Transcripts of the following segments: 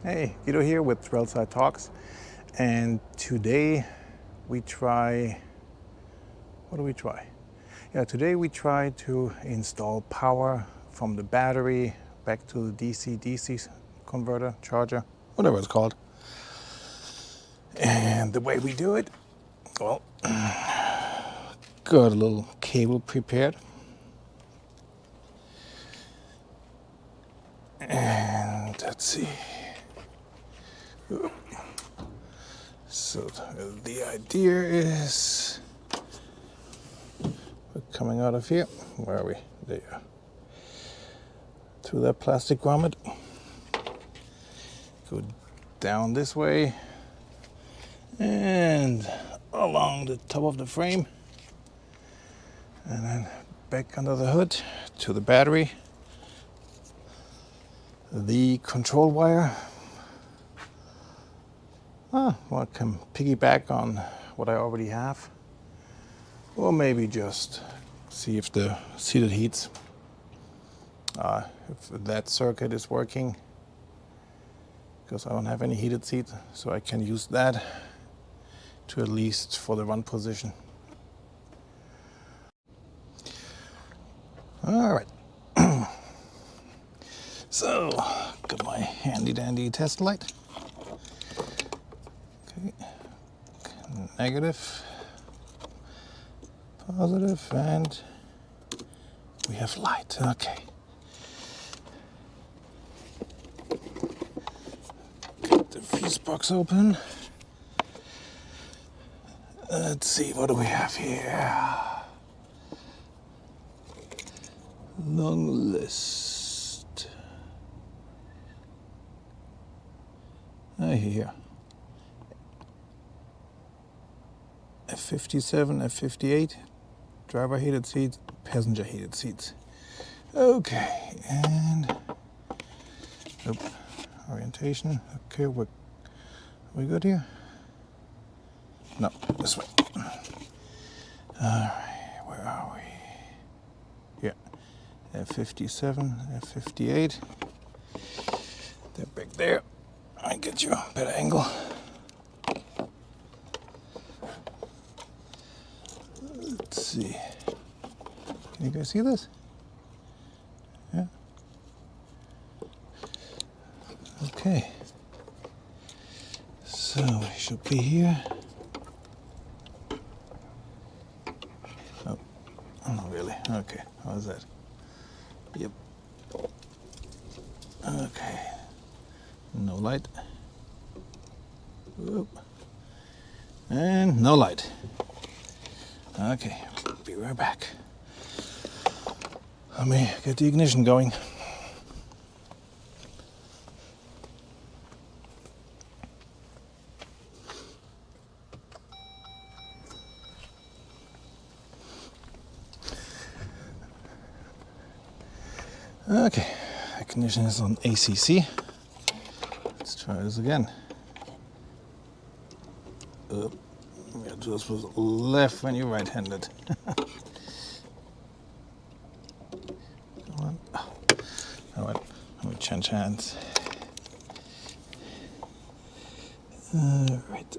Hey, Guido here with Trailside Talks, and today we try, what do we try? Yeah, today we try to install power from the battery back to the DC-DC converter, charger, whatever it's called. And the way we do it, well, got a little cable prepared. And let's see. So the idea is we're coming out of here. Where are we? There. Through that plastic grommet. Go down this way and along the top of the frame. And then back under the hood to the battery. The control wire. Well, I can piggyback on what I already have, or maybe just see if the seated heats, if that circuit is working, because I don't have any heated seat, so I can use that to at least for the run position. All right. So, got my handy dandy test light. Okay. Negative, positive, and we have light. Okay. Get the fuse box open. Let's see, what do we have here? Long list. Here. F57, F58, driver heated seats, passenger heated seats. Okay, and orientation. Okay, are we good here? No, this way. All right, where are we? Yeah, F57, F58. They're back there. I get you a better angle. Let's see. Can you guys see this? Yeah. Okay. So we should be here. Oh, not really. Okay. How's that? Yep. Okay. No light. Whoop. And no light. Okay, be right back. Let me get the ignition going. Okay, ignition is on ACC. Let's try this again. You're supposed to left when you're right-handed. Come on. Oh. All right, let me change hands. All right.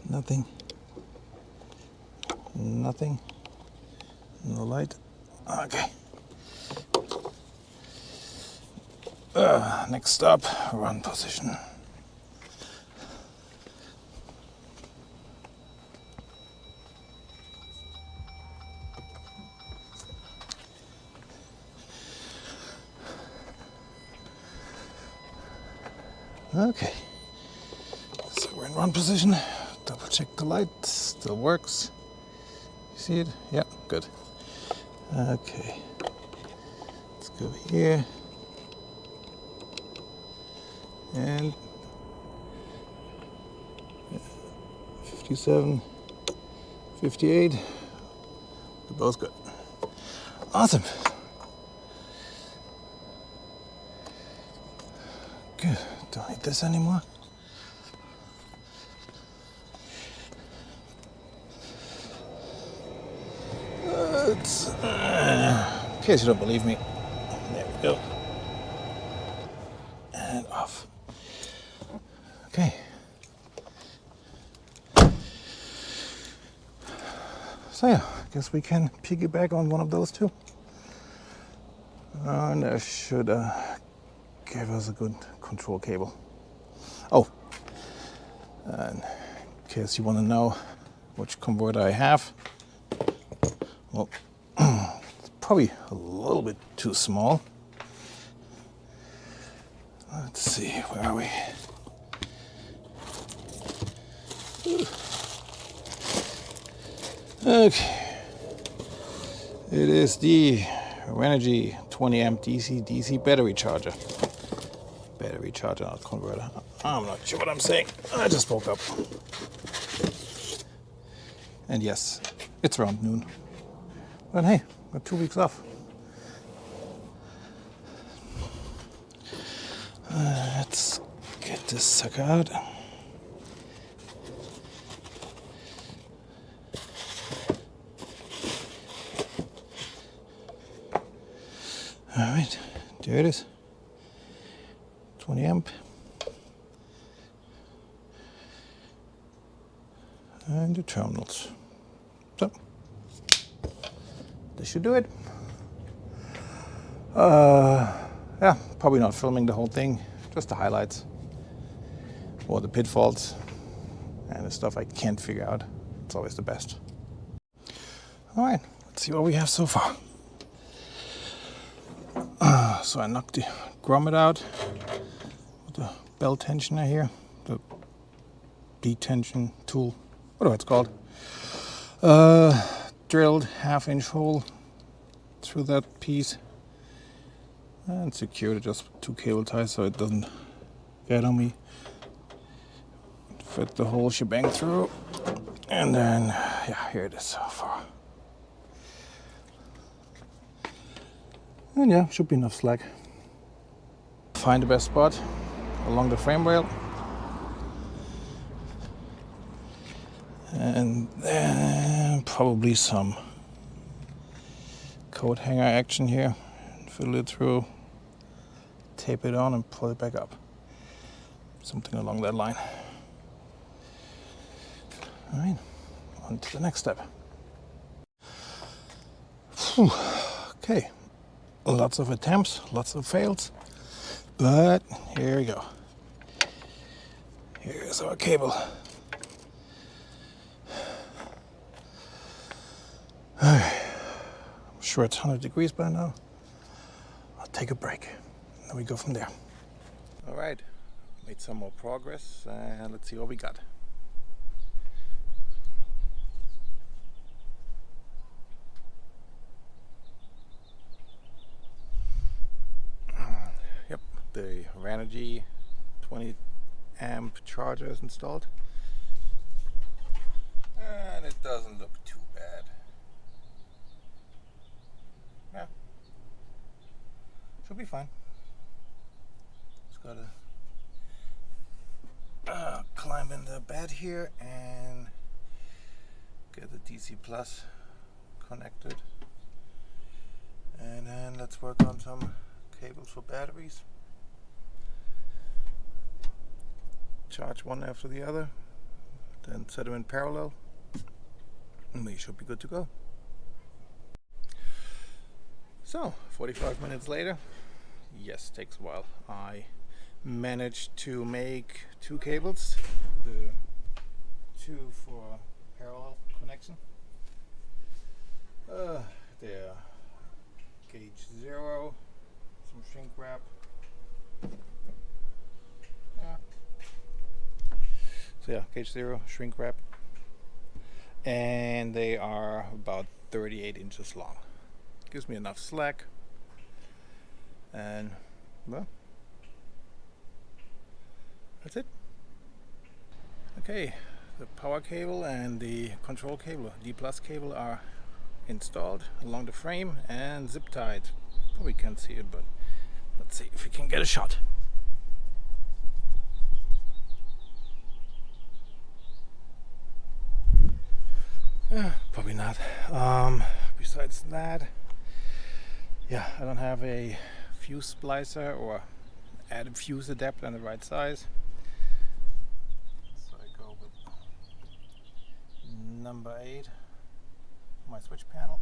Nothing. Nothing. No light. Okay. Next stop, run position. Okay, so we're in run position. Double check the light, still works. You see it? Yeah, good. Okay, let's go here. And 57, 58, they're both good. Awesome. Good. Don't need this anymore. In case you don't believe me, there we go. and off. Okay. So yeah, I guess we can piggyback on one of those two. And that should give us a good control cable. Oh, and in case you want to know which converter I have, well, it's probably a little bit too small. Let's see, where are we? Okay, it is the Renogy 20 amp DC battery charger. Battery charger, not converter. I'm not sure what I'm saying. I just woke up. And yes, it's around noon. But hey, got 2 weeks off. Let's get this sucker out. Alright, there it is. 20 amp. And the terminals. So, this should do it. Yeah, probably not filming the whole thing, just the highlights or the pitfalls and the stuff I can't figure out. It's always the best. Alright, let's see what we have so far. So I knocked the grommet out with the belt tensioner here, the detension tool, whatever it's called. Drilled 1/2 inch hole through that piece and secured it just with 2 cable ties so it doesn't get on me. Fit the whole shebang through, and then yeah, here it is so far. And yeah, should be enough slack. Find the best spot along the frame rail. And then probably some coat hanger action here. Fiddle it through, tape it on and pull it back up. Something along that line. All right, on to the next step. Whew. Okay. Lots of attempts, lots of fails, but here we go. Here's our cable. I'm sure it's 100 degrees by now. I'll take a break, and then we go from there. All right, made some more progress, and let's see what we got. The Renogy 20 amp charger is installed, and it doesn't look too bad. Yeah, should be fine. Just gotta climb in the bed here and get the DC plus connected, and then let's work on some cables for batteries. Charge one after the other, then set them in parallel, and we should be good to go. So 45 minutes later, yes, takes a while. I managed to make 2 cables, the 2 for parallel connection. They're gauge 0, some shrink wrap. Yeah. So yeah, gauge 0, shrink wrap, and they are about 38 inches long. Gives me enough slack, and well, that's it. Okay, the power cable and the control cable, D plus cable, are installed along the frame and zip tied. Probably can't see it, but let's see if we can get a shot. Probably not. Besides that, yeah, I don't have a fuse splicer or add a fuse adapter on the right size. So I go with number 8, my switch panel.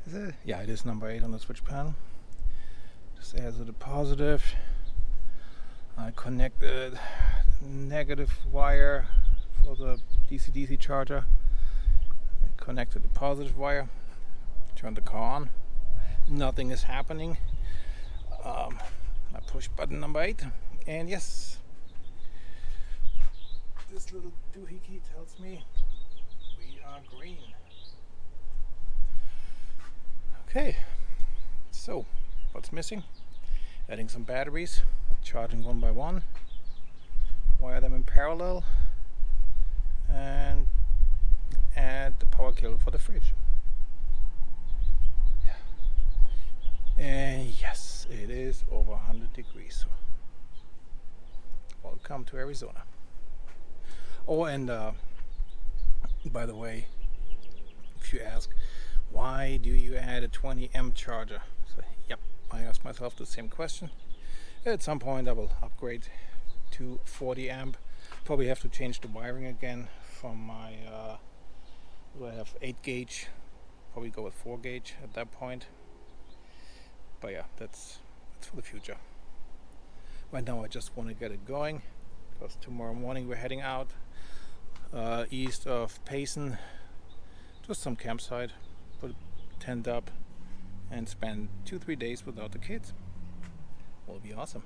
Is it? Yeah, it is number 8 on the switch panel. Just as a positive, I connected negative wire for the DC-DC charger. I connected the positive wire, turned the car on. Nothing is happening. I push button number 8, and yes, this little doohickey tells me we are green. Okay, so what's missing? Adding some batteries, charging one by one, wire them in parallel, and add the power cable for the fridge. And yes, it is over 100 degrees. Welcome to Arizona. Oh, and by the way, if you ask, why do you add a 20 amp charger? So, yep, I asked myself the same question. At some point I will upgrade to 40 amp. Probably have to change the wiring again from my, I have 8 gauge, probably go with 4 gauge at that point. But yeah, that's for the future. Right now I just want to get it going, because tomorrow morning we're heading out east of Payson, just some campsite, put a tent up and spend 2-3 days without the kids. Will be awesome.